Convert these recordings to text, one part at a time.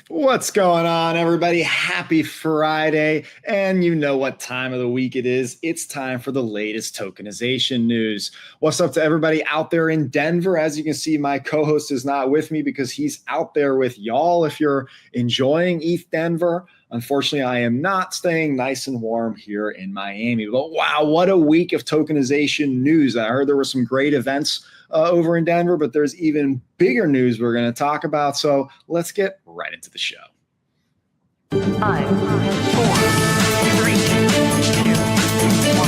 What's going on, everybody? Happy Friday. And you know what time of the week it is. It's time for the latest tokenization news. What's up to everybody out there in Denver? As you can see, my co-host is not with me because he's out there with y'all. If you're enjoying ETH Denver, unfortunately, I am not staying nice and warm here in Miami. But wow, what a week of tokenization news. I heard there were some great events over in Denver, but there's even bigger news we're going to talk about. So let's get right into the show. 5, 4, 3, 2, 1.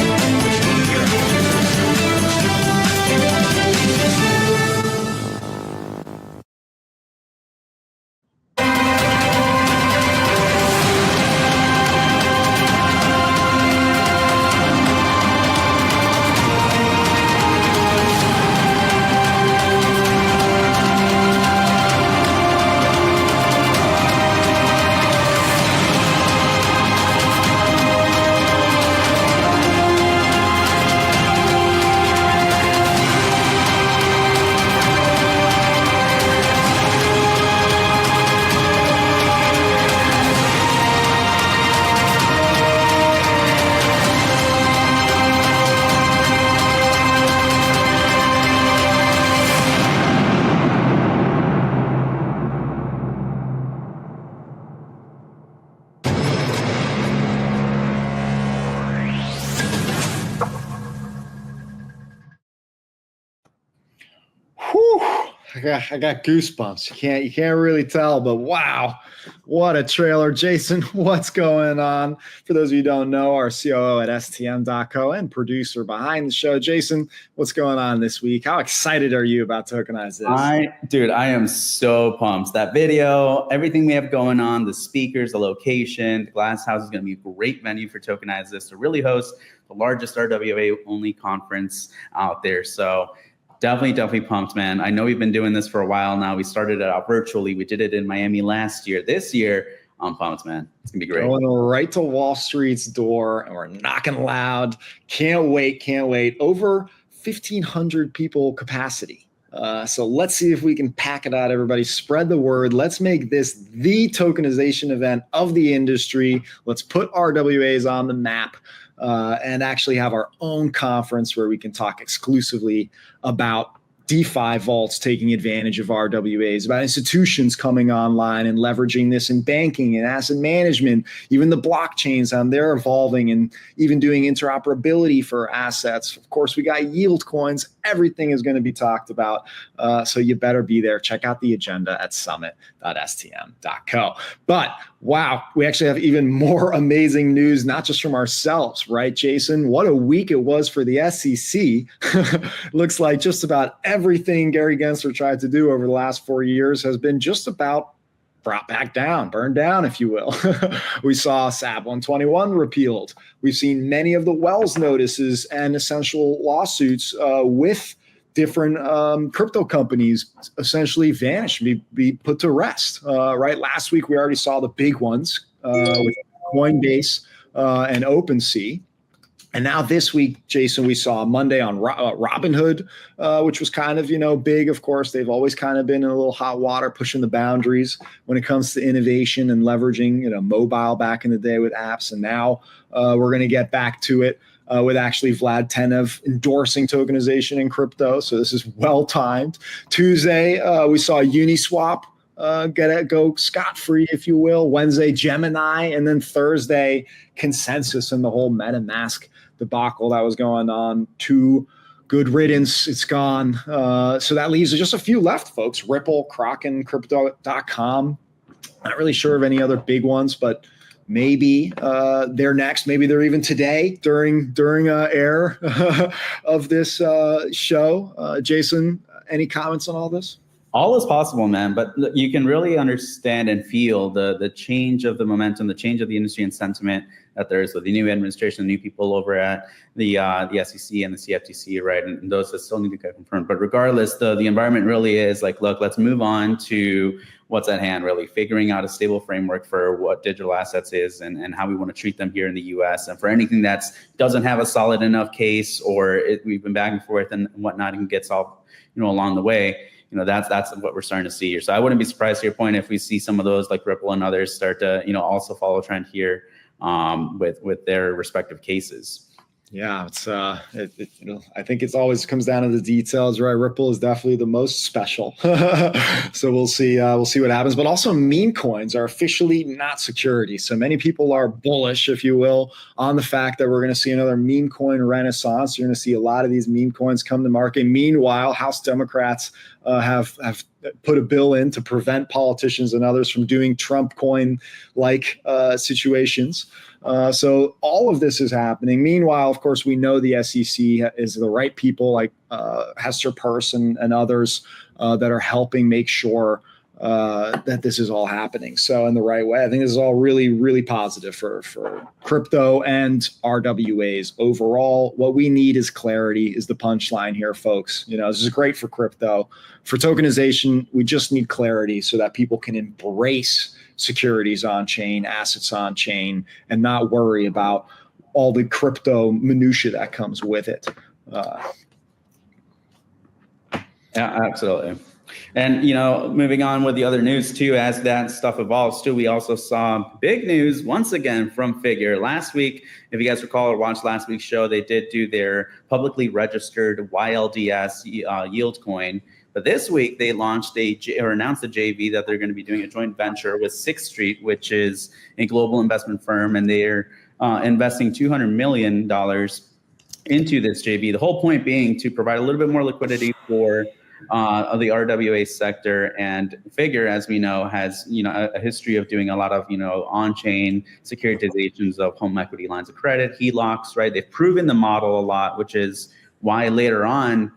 I got goosebumps. You can't really tell, but wow, what a trailer. Jason, what's going on? For those of you who don't know, our COO at STM.co and producer behind the show. Jason, what's going on this week? How excited are you about TokenizeThis? I am so pumped. That video, everything we have going on, the speakers, the location, the Glass House is going to be a great venue for TokenizeThis to really host the largest RWA only conference out there. So definitely pumped, man. I know we've been doing this for a while now. We started it out virtually. We did it in Miami last year. This year, I'm pumped, man. It's going to be great. Going right to Wall Street's door, and we're knocking loud. Can't wait. Over 1,500 people capacity. So let's see if we can pack it out, everybody. Spread the word. Let's make this the tokenization event of the industry. Let's put RWAs on the map. And actually have our own conference where we can talk exclusively about DeFi vaults taking advantage of RWAs, about institutions coming online and leveraging this in banking and asset management, even the blockchains, they're evolving and even doing interoperability for assets. Of course, we got yield coins. Everything is going to be talked about. So you better be there. Check out the agenda at summit.stm.co. But wow, we actually have even more amazing news, not just from ourselves, right, Jason? What a week it was for the SEC. Looks like just about everything Gary Gensler tried to do over the last 4 years has been just about brought back down, burned down, if you will. We saw SAB 121 repealed. We've seen many of the Wells notices and essential lawsuits with different crypto companies essentially vanish, be put to rest, right? Last week, we already saw the big ones with Coinbase and OpenSea. And now this week, Jason, we saw Monday on Robinhood, which was kind of, big. Of course, they've always kind of been in a little hot water, pushing the boundaries when it comes to innovation and leveraging, mobile back in the day with apps. And now we're going to get back to it with actually Vlad Tenev endorsing tokenization in crypto. So this is well timed. Tuesday, we saw Uniswap go scot-free, if you will. Wednesday, Gemini, and then Thursday, Consensus and the whole MetaMask debacle that was going on. Good riddance. It's gone. So that leaves just a few left, folks. Ripple, Kraken, Crypto.com. Not really sure of any other big ones, but maybe they're next. Maybe they're even today during air of this show. Jason, any comments on all this? All is possible, man. But you can really understand and feel the change of the momentum, the change of the industry and sentiment that there is with the new administration, the new people over at the SEC and the CFTC, right? And those that still need to get confirmed. But regardless, the environment really is like, look, let's move on to what's at hand, really figuring out a stable framework for what digital assets is and how we want to treat them here in the US. And for anything that doesn't have a solid enough case, or we've been back and forth and whatnot, and gets solved, along the way, that's what we're starting to see here. So I wouldn't be surprised, to your point, if we see some of those like Ripple and others start to, also follow trend here with their respective cases. Yeah, it's I think it's always comes down to the details, right? Ripple is definitely the most special. So we'll see what happens. But also meme coins are officially not securities. So many people are bullish, if you will, on the fact that we're going to see another meme coin renaissance. You're going to see a lot of these meme coins come to market. Meanwhile, House Democrats have put a bill in to prevent politicians and others from doing Trump coin like situations. So all of this is happening. Meanwhile, of course, we know the SEC is the right people like Hester Peirce and others that are helping make sure that this is all happening. So in the right way, I think this is all really, really positive for crypto and RWAs overall. What we need is clarity is the punchline here, folks. This is great for crypto. For tokenization, we just need clarity so that people can embrace securities on chain, assets on chain, and not worry about all the crypto minutia that comes with it. Yeah, absolutely. And, moving on with the other news too, as that stuff evolves too, we also saw big news once again from Figure. Last week, if you guys recall or watched last week's show, they did do their publicly registered YLDS yield coin. But this week they announced a JV that they're going to be doing a joint venture with Sixth Street, which is a global investment firm, and they're investing $200 million into this JV. The whole point being to provide a little bit more liquidity for the RWA sector. And Figure, as we know, has a history of doing a lot of on-chain securitizations of home equity lines of credit, HELOCs, right? They've proven the model a lot, which is why later on,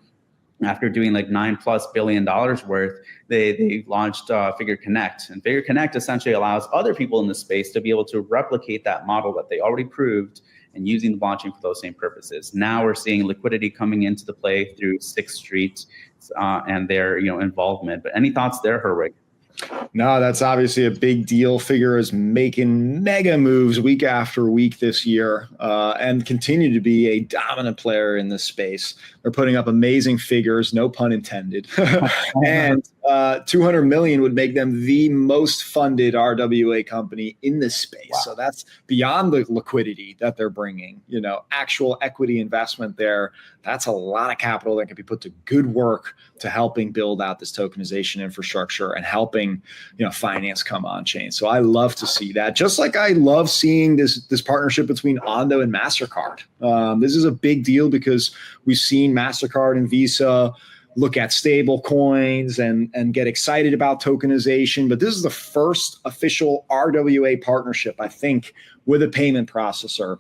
after doing like $9+ billion worth, they launched Figure Connect. And Figure Connect essentially allows other people in the space to be able to replicate that model that they already proved and using the blockchain for those same purposes. Now we're seeing liquidity coming into the play through Sixth Street and their involvement. But any thoughts there, Herwig? No, that's obviously a big deal. Figure is making mega moves week after week this year and continue to be a dominant player in this space. They're putting up amazing figures, no pun intended. And 200 million would make them the most funded RWA company in this space. Wow. So that's beyond the liquidity that they're bringing, actual equity investment there. That's a lot of capital that can be put to good work to helping build out this tokenization infrastructure and helping, finance come on chain. So I love to see that. Just like I love seeing this partnership between Ondo and Mastercard. This is a big deal because we've seen Mastercard and Visa look at stable coins and get excited about tokenization. But this is the first official RWA partnership, I think, with a payment processor.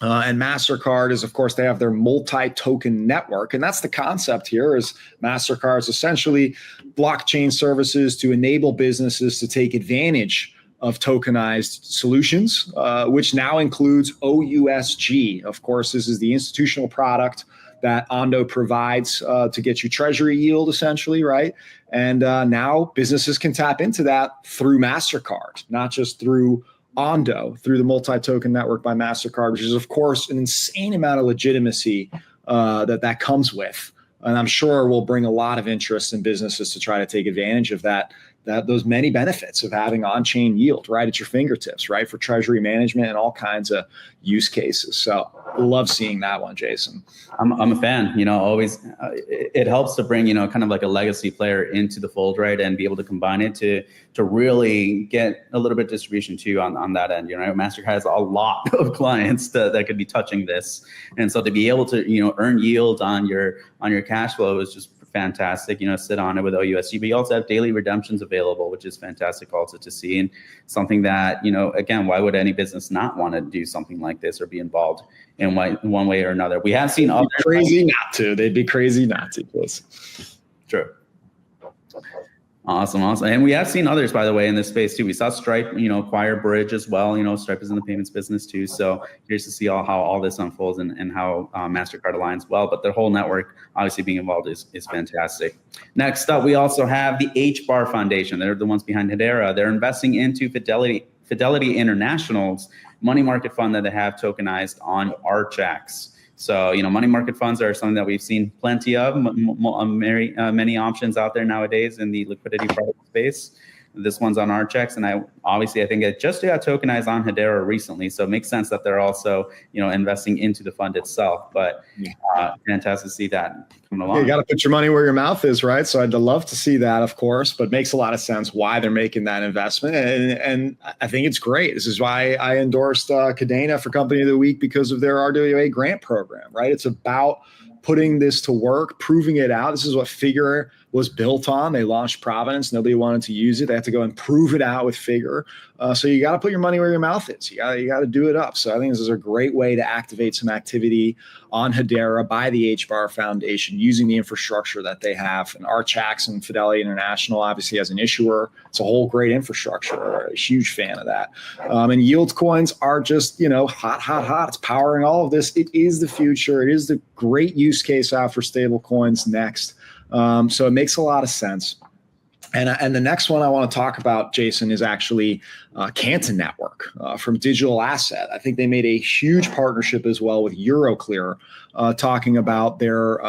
And Mastercard is, of course, they have their multi-token network. And that's the concept here is Mastercard's essentially blockchain services to enable businesses to take advantage of tokenized solutions, which now includes OUSG. Of course, this is the institutional product that Ondo provides to get you treasury yield, essentially, right? And now businesses can tap into that through Mastercard, not just through Ondo, through the multi-token network by Mastercard, which is, of course, an insane amount of legitimacy that comes with. And I'm sure will bring a lot of interest in businesses to try to take advantage of those many benefits of having on-chain yield right at your fingertips, right, for treasury management and all kinds of use cases. So love seeing that one, Jason. I'm a fan, always it helps to bring, kind of like a legacy player into the fold, right, and be able to combine it to really get a little bit of distribution too on that end. Mastercard has a lot of clients that could be touching this. And so to be able to, earn yield on your cash flow is just fantastic, sit on it with OUSG, but you also have daily redemptions available, which is fantastic also to see. And something that, again, why would any business not want to do something like this or be involved in one way or another? We have seen other crazy not to. They'd be crazy not to, please. True. Awesome. And we have seen others, by the way, in this space too. We saw Stripe, acquire Bridge as well. Stripe is in the payments business too. So curious to see how all this unfolds and how Mastercard aligns well. But their whole network obviously being involved is fantastic. Next up, we also have the HBAR Foundation. They're the ones behind Hedera. They're investing into Fidelity International's money market fund that they have tokenized on RWAX. So, money market funds are something that we've seen plenty of, many options out there nowadays in the liquidity product space. This one's on RWAX, and I think it just got tokenized on Hedera recently, so it makes sense that they're also, investing into the fund itself. But fantastic to see that coming along. You got to put your money where your mouth is, right? So I'd love to see that, of course, but it makes a lot of sense why they're making that investment, and I think it's great. This is why I endorsed Cadena for Company of the Week, because of their RWA grant program, right? It's about putting this to work, proving it out. This is what Figure was built on. They launched Provenance. Nobody wanted to use it. They had to go and prove it out with Figure. So you got to put your money where your mouth is. You got to do it up. So I think this is a great way to activate some activity on Hedera by the HBAR Foundation using the infrastructure that they have. And RWAX and Fidelity International obviously as an issuer. It's a whole great infrastructure. I'm a huge fan of that. And yield coins are just, hot. It's powering all of this. It is the future. It is the great use case out for stable coins next. So it makes a lot of sense. And the next one I want to talk about, Jason, is actually Canton Network from Digital Asset. I think they made a huge partnership as well with Euroclear, talking about their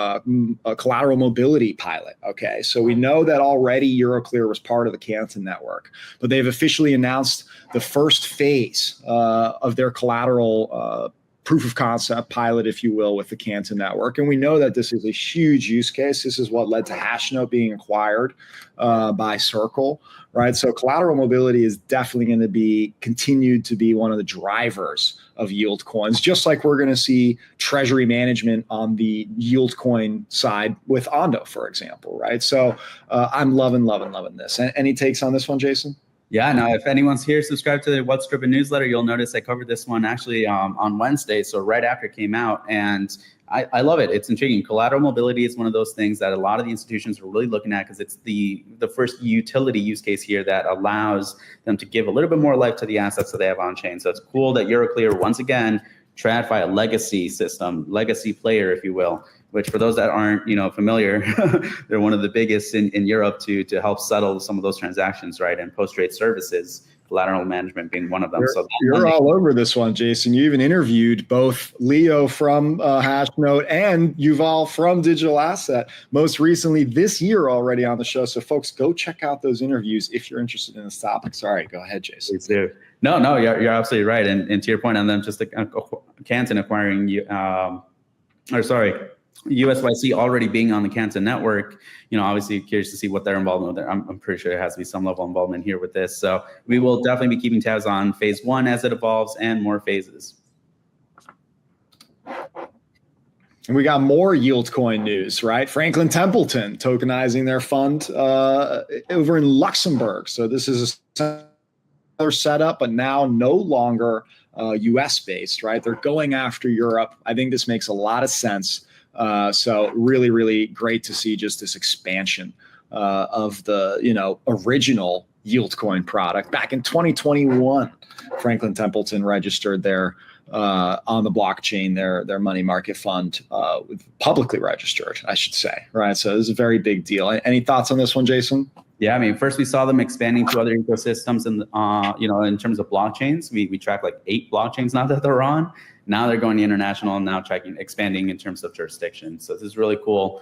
collateral mobility pilot. Okay, so we know that already Euroclear was part of the Canton Network, but they've officially announced the first phase of their collateral proof of concept pilot, if you will, with the Canton Network. And we know that this is a huge use case. This is what led to Hashnote being acquired by Circle, right? So collateral mobility is definitely going to be continued to be one of the drivers of yield coins, just like we're going to see treasury management on the yield coin side with Ondo, for example, right? So I'm loving this. Any takes on this one, Jason? Yeah, now if anyone's here, subscribe to the What's Drippin' newsletter. You'll notice I covered this one actually on Wednesday, so right after it came out. And I love it. It's intriguing. Collateral mobility is one of those things that a lot of the institutions are really looking at because it's the first utility use case here that allows them to give a little bit more life to the assets that they have on chain. So it's cool that Euroclear, once again, TradFi, a legacy system, legacy player, if you will, which for those that aren't, familiar, they're one of the biggest in Europe to help settle some of those transactions, right? And post-trade services, collateral management being one of them. You're all over this one, Jason. You even interviewed both Leo from Hashnote and Yuval from Digital Asset most recently this year already on the show. So folks, go check out those interviews if you're interested in this topic. Sorry, go ahead, Jason. Please do. No, you're absolutely right. And to your point on them, just Canton acquiring USYC already being on the Canton Network, obviously curious to see what their involvement with. I'm pretty sure there has to be some level of involvement here with this. So we will definitely be keeping tabs on phase one as it evolves and more phases. And we got more yield coin news, right? Franklin Templeton tokenizing their fund over in Luxembourg. So this is a similar setup, but now no longer US based, right? They're going after Europe. I think this makes a lot of sense. So really, really great to see just this expansion of the, original yield coin product. Back in 2021, Franklin Templeton registered their on the blockchain, their money market fund, publicly registered, I should say, right? So this is a very big deal. Any thoughts on this one, Jason? Yeah, I mean, first we saw them expanding to other ecosystems, and in terms of blockchains, we track like 8 blockchains now that they're on. Now they're going international and now expanding in terms of jurisdiction. So this is really cool.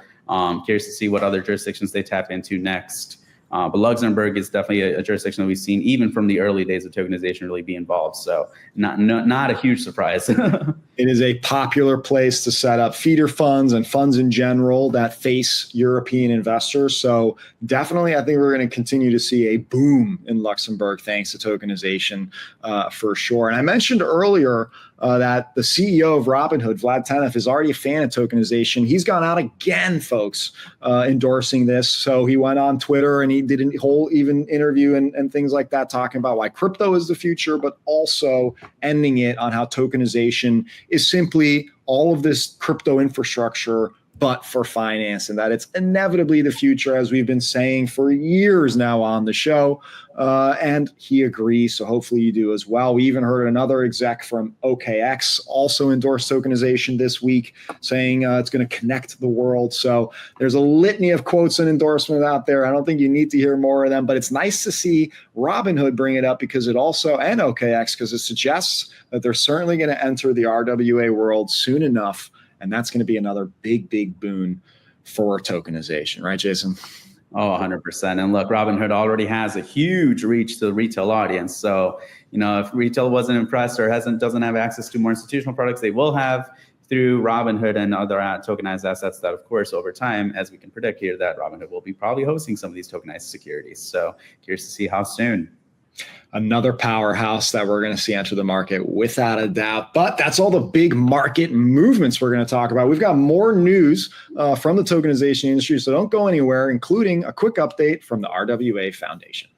Curious to see what other jurisdictions they tap into next. But Luxembourg is definitely a jurisdiction that we've seen even from the early days of tokenization really be involved. So not a huge surprise. It is a popular place to set up feeder funds and funds in general that face European investors. So definitely, I think we're going to continue to see a boom in Luxembourg thanks to tokenization for sure. And I mentioned earlier that the CEO of Robinhood, Vlad Tenev, is already a fan of tokenization. He's gone out again, folks, endorsing this. So he went on Twitter and he did a whole even interview and things like that, talking about why crypto is the future, but also ending it on how tokenization is simply all of this crypto infrastructure but for finance, and that it's inevitably the future, as we've been saying for years now on the show. And he agrees, so hopefully you do as well. We even heard another exec from OKX also endorse tokenization this week, saying it's going to connect the world. So there's a litany of quotes and endorsements out there. I don't think you need to hear more of them, but it's nice to see Robinhood bring it up because it also, and OKX, because it suggests that they're certainly going to enter the RWA world soon enough. And that's going to be another big, big boon for tokenization. Right, Jason? Oh, 100%. And look, Robinhood already has a huge reach to the retail audience. So, if retail wasn't impressed or doesn't have access to more institutional products, they will have through Robinhood and other tokenized assets that, of course, over time, as we can predict here, that Robinhood will be probably hosting some of these tokenized securities. So curious to see how soon. Another powerhouse that we're going to see enter the market without a doubt. But that's all the big market movements we're going to talk about. We've got more news from the tokenization industry, so don't go anywhere, including a quick update from the RWA Foundation.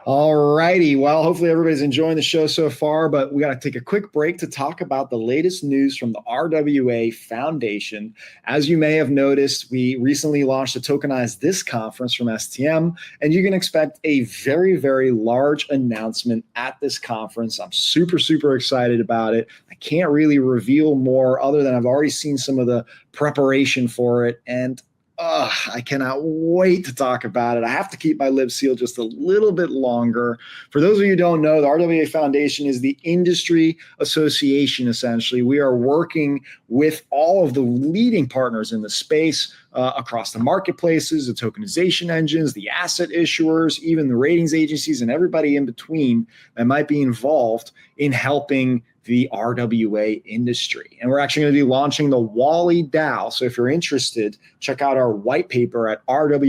All righty. Well, hopefully everybody's enjoying the show so far, but we got to take a quick break to talk about the latest news from the RWA Foundation. As you may have noticed, we recently launched a TokenizeThis conference from STM, and you can expect a very, very large announcement at this conference. I'm super, super excited about it. I can't really reveal more other than I've already seen some of the preparation for it, and I cannot wait to talk about it. I have to keep my lips sealed just a little bit longer. For those of you who don't know, the RWA Foundation is the industry association, essentially. We are working with all of the leading partners in the space across the marketplaces, the tokenization engines, the asset issuers, even the ratings agencies, and everybody in between that might be involved in helping the RWA industry. And we're actually going to be launching the Wally DAO. So if you're interested, check out our white paper at RWAF.xyz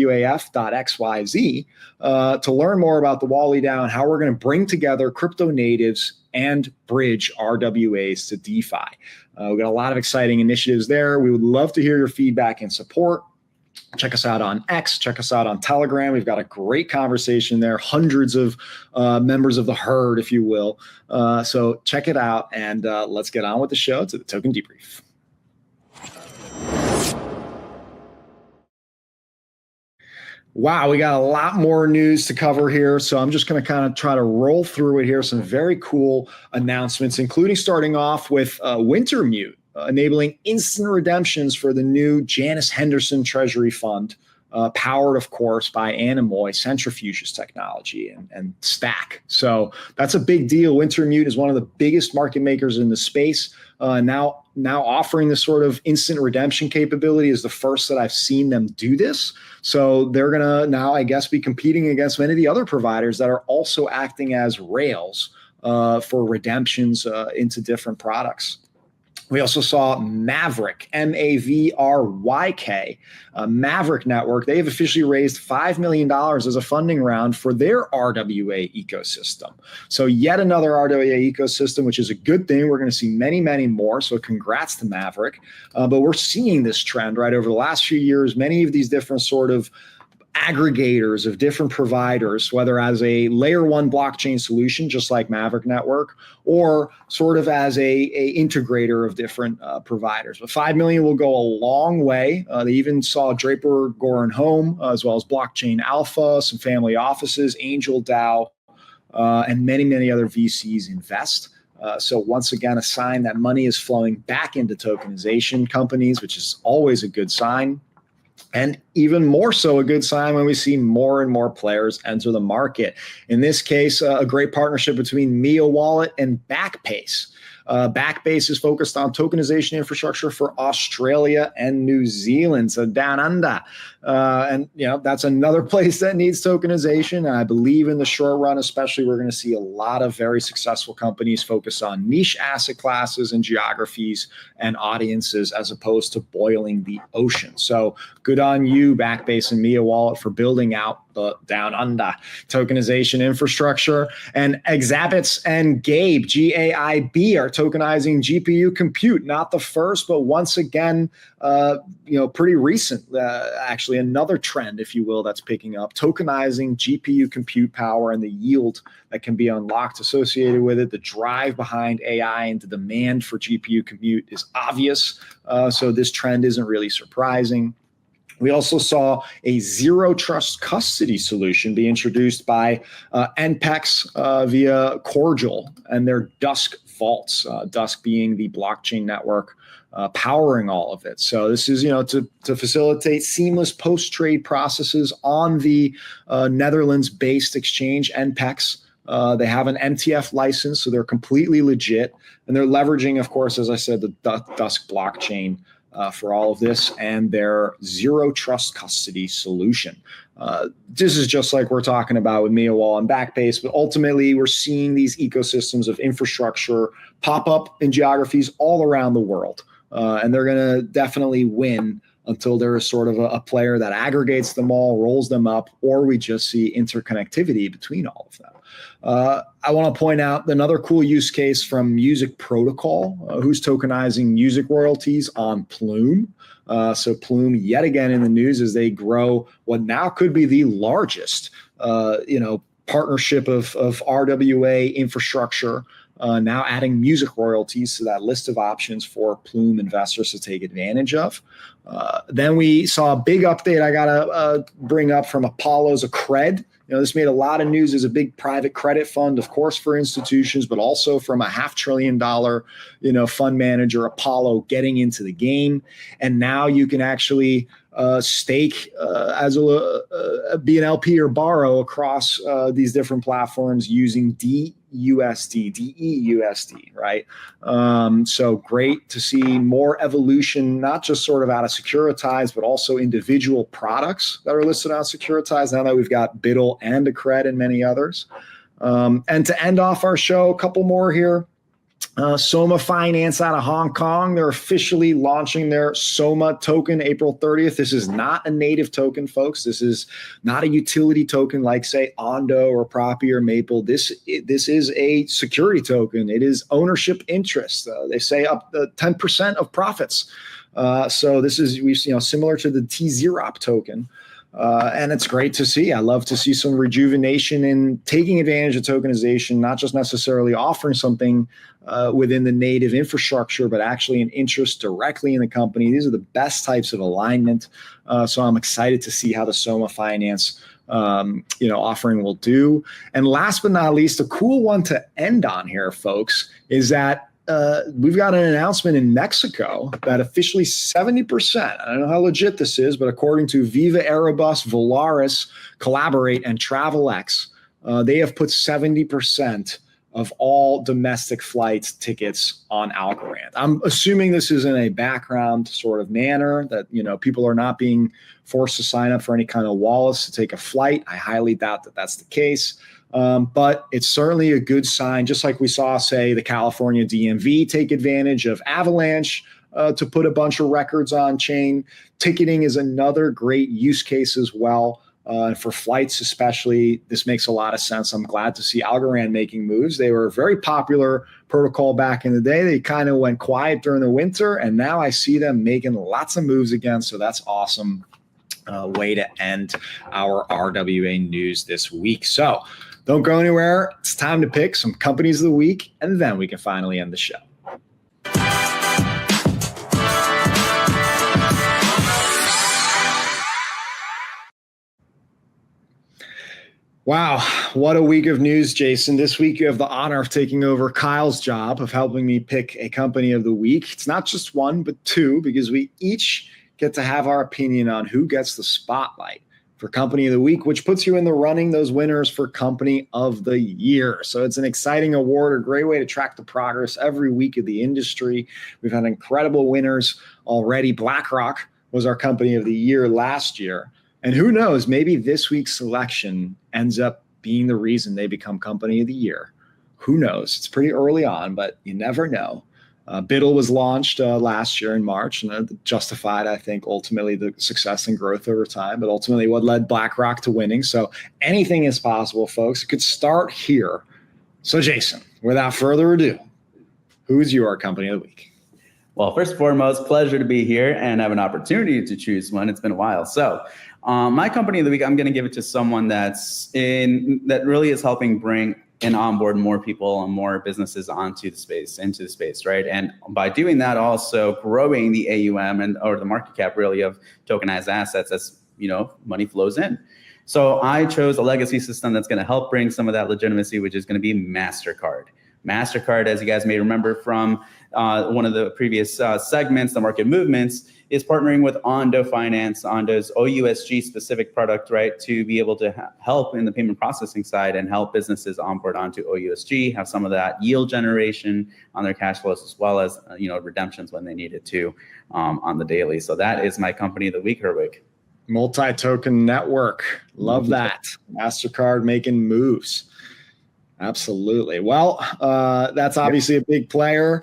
to learn more about the Wally DAO and how we're going to bring together crypto natives and bridge RWAs to DeFi. We've got a lot of exciting initiatives there. We would love to hear your feedback and support. Check us out on X, check us out on Telegram. We've got a great conversation there, hundreds of members of the herd, if you will. So check it out, and let's get on with the show to the Token Debrief. Wow, we got a lot more news to cover here, so I'm just going to kind of try to roll through it here. Some very cool announcements, including starting off with Wintermute, enabling instant redemptions for the new Janus Henderson Treasury Fund, powered, of course, by Anemoy Centrifuges technology and Stack. So that's a big deal. Wintermute is one of the biggest market makers in the space. Now offering this sort of instant redemption capability is the first that I've seen them do this. So they're going to now, I guess, be competing against many of the other providers that are also acting as rails for redemptions into different products. We also saw Maverick, M-A-V-R-Y-K, Maverick Network. They have officially raised $5 million as a funding round for their RWA ecosystem. So yet another RWA ecosystem, which is a good thing. We're going to see many, many more. So congrats to Maverick. But we're seeing this trend, right? Over the last few years, many of these different sort of aggregators of different providers, whether as a layer one blockchain solution, just like Maverick Network, or sort of as a integrator of different providers. But 5 million will go a long way. They even saw Draper Goren Home, as well as Blockchain Alpha, some family offices, Angel DAO, and many, many other VCs invest. So once again, a sign that money is flowing back into tokenization companies, which is always a good sign. And even more so a good sign when we see more and more players enter the market. In this case, a great partnership between Mia Wallet and Backbase. Backbase is focused on tokenization infrastructure for Australia and New Zealand, so down under. And that's another place that needs tokenization. And I believe in the short run, especially, we're going to see a lot of very successful companies focus on niche asset classes and geographies and audiences as opposed to boiling the ocean. So good on you, Backbase and Mia Wallet, for building out down under tokenization infrastructure. And Exabits and Gabe, GAIB, are tokenizing GPU compute. Not the first, but once again, pretty recent, actually another trend, if you will, that's picking up, tokenizing GPU compute power and the yield that can be unlocked associated with it. The drive behind AI and the demand for GPU compute is obvious. So this trend isn't really surprising. We also saw a zero trust custody solution be introduced by NPEX via Cordial and their Dusk vaults, Dusk being the blockchain network powering all of it. So this is, to facilitate seamless post-trade processes on the Netherlands-based exchange, NPEX. They have an MTF license, so they're completely legit. And they're leveraging, of course, as I said, the Dusk blockchain for all of this and their zero trust custody solution. This is just like we're talking about with MiaWall and Backbase, but ultimately we're seeing these ecosystems of infrastructure pop up in geographies all around the world. And they're going to definitely win until there is sort of a player that aggregates them all, rolls them up, or we just see interconnectivity between all of them. I want to point out another cool use case from Music Protocol, who's tokenizing music royalties on Plume. So Plume, yet again in the news as they grow what now could be the largest, partnership of RWA infrastructure. Now adding music royalties to that list of options for Plume investors to take advantage of. Then we saw a big update I got to bring up from Apollo's Accred. This made a lot of news as a big private credit fund, of course, for institutions, but also from a $500 billion, fund manager, Apollo, getting into the game. And now you can actually stake be an LP or borrow across these different platforms using DEUSD, right? So great to see more evolution, not just sort of out of Securitize, but also individual products that are listed on Securitize, now that we've got Biddle and Accred and many others. And to end off our show, a couple more here. Soma Finance out of Hong Kong. They're officially launching their Soma token April 30th. This is not a native token, folks. This is not a utility token like, say, Ondo or Propi or Maple. This is a security token. It is ownership interest. They say up to 10% of profits. So this is similar to the T-Zerop token. And it's great to see. I love to see some rejuvenation in taking advantage of tokenization, not just necessarily offering something within the native infrastructure, but actually an interest directly in the company. These are the best types of alignment. So I'm excited to see how the Soma Finance offering will do. And last but not least, a cool one to end on here, folks, is that we've got an announcement in Mexico that officially 70%, I don't know how legit this is, but according to Viva Aerobus, Volaris, Collaborate, and TravelX, they have put 70% of all domestic flight tickets on Algorand. I'm assuming this is in a background sort of manner that, people are not being forced to sign up for any kind of wallets to take a flight. I highly doubt that that's the case. But it's certainly a good sign, just like we saw, say, the California DMV take advantage of Avalanche to put a bunch of records on chain. Ticketing is another great use case as well. For flights especially, this makes a lot of sense. I'm glad to see Algorand making moves. They were a very popular protocol back in the day. They kind of went quiet during the winter, and now I see them making lots of moves again. So that's awesome. Way to end our RWA news this week. So don't go anywhere. It's time to pick some companies of the week, and then we can finally end the show. Wow, what a week of news, Jason. This week you have the honor of taking over Kyle's job of helping me pick a company of the week. It's not just one, but two, because we each get to have our opinion on who gets the spotlight for company of the week, which puts you in the running, those winners for company of the year. So it's an exciting award, a great way to track the progress every week of the industry. We've had incredible winners already. BlackRock was our company of the year last year. And who knows, maybe this week's selection ends up being the reason they become company of the year. Who knows? It's pretty early on, but you never know. Biddle was launched last year in March, and justified, I think, ultimately the success and growth over time, but ultimately what led BlackRock to winning. So anything is possible, folks. It could start here. So Jason, without further ado, who's your company of the week? Well, first and foremost, pleasure to be here and have an opportunity to choose one. It's been a while. So my company of the week, I'm going to give it to someone that really is helping bring and onboard more people and more businesses into the space, right? And by doing that, also growing the AUM or the market cap really of tokenized assets as money flows in. So I chose a legacy system that's going to help bring some of that legitimacy, which is going to be Mastercard. Mastercard, as you guys may remember from one of the previous segments, the market movements, is partnering with Ondo Finance, Ondo's OUSG specific product, right, to be able to help in the payment processing side and help businesses onboard onto OUSG, have some of that yield generation on their cash flows, as well as redemptions when they need it to on the daily. So that is my company of the week, Herwig. Multi-token network. Love that. Mastercard making moves. Absolutely. Well, that's obviously a big player,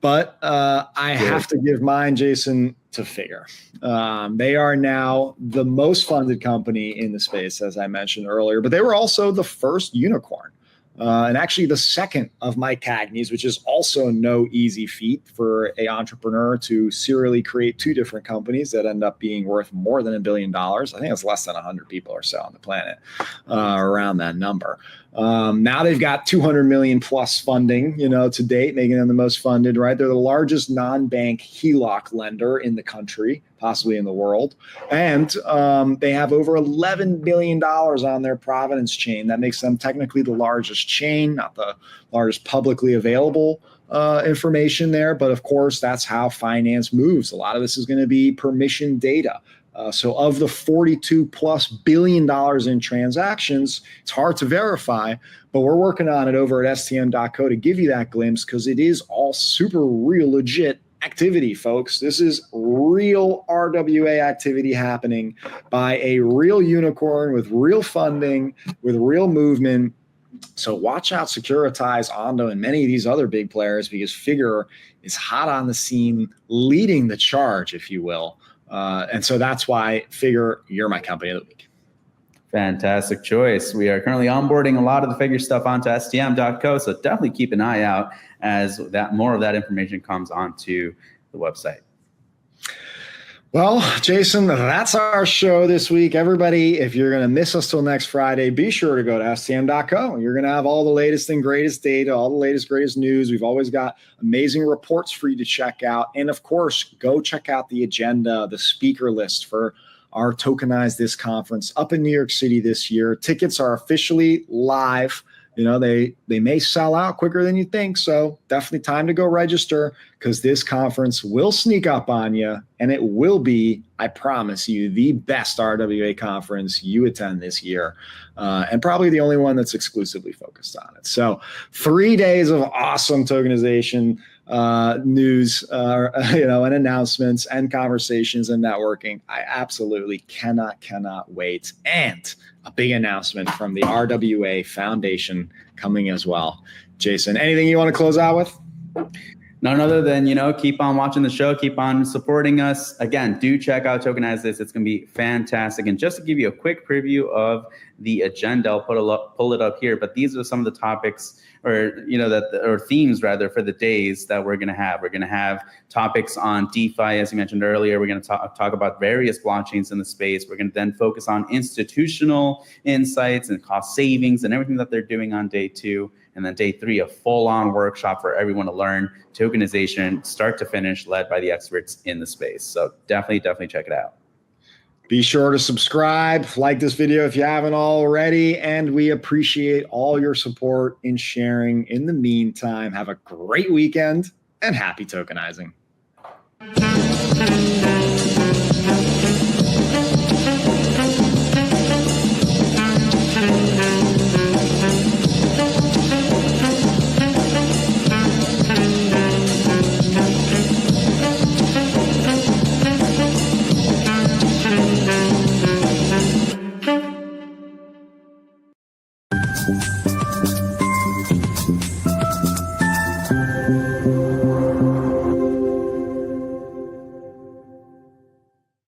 but I have to give mine, Jason, to Figure. They are now the most funded company in the space, as I mentioned earlier, but they were also the first unicorn. And actually the second of Mike Cagney's, which is also no easy feat for an entrepreneur to serially create two different companies that end up being worth more than $1 billion. I think it's less than 100 people or so on the planet around that number. Now they've got 200 million plus funding, to date, making them the most funded, right? They're the largest non-bank HELOC lender in the country, possibly in the world. And they have over $11 billion on their Providence chain. That makes them technically the largest chain, not the largest publicly available information there. But of course, that's how finance moves. A lot of this is going to be permission data. So of the $42+ billion in transactions, it's hard to verify, but we're working on it over at stm.co to give you that glimpse, because it is all super real legit activity, folks. This is real RWA activity happening by a real unicorn with real funding, with real movement. So watch out, Securities, Ondo, and many of these other big players, because Figure is hot on the scene, leading the charge, if you will. And so that's why Figure, you're my company of the week. Fantastic choice. We are currently onboarding a lot of the Figure stuff onto stm.co, so definitely keep an eye out as more of that information comes onto the website. Well, Jason, that's our show this week. Everybody, if you're going to miss us till next Friday, be sure to go to stm.co. You're going to have all the latest and greatest data, all the latest, greatest news. We've always got amazing reports for you to check out. And of course, go check out the agenda, the speaker list for our TokenizeThis conference up in New York City this year. Tickets are officially live. They may sell out quicker than you think. So definitely time to go register, because this conference will sneak up on you, and it will be, I promise you, the best RWA conference you attend this year, and probably the only one that's exclusively focused on it. So 3 days of awesome tokenization news, and announcements and conversations and networking. I absolutely cannot wait. And a big announcement from the RWA Foundation coming as well. Jason, anything you want to close out with? None other than, keep on watching the show, keep on supporting us. Again, do check out TokenizeThis. It's going to be fantastic. And just to give you a quick preview of the agenda, I'll pull it up here. But these are some of the topics or themes rather for the days that we're going to have. We're going to have topics on DeFi, as you mentioned earlier. We're going to talk about various blockchains in the space. We're going to then focus on institutional insights and cost savings and everything that they're doing on day 2. And then day 3, a full-on workshop for everyone to learn tokenization, start to finish, led by the experts in the space. So definitely check it out. Be sure to subscribe, like this video if you haven't already, and we appreciate all your support in sharing. In the meantime, have a great weekend and happy tokenizing.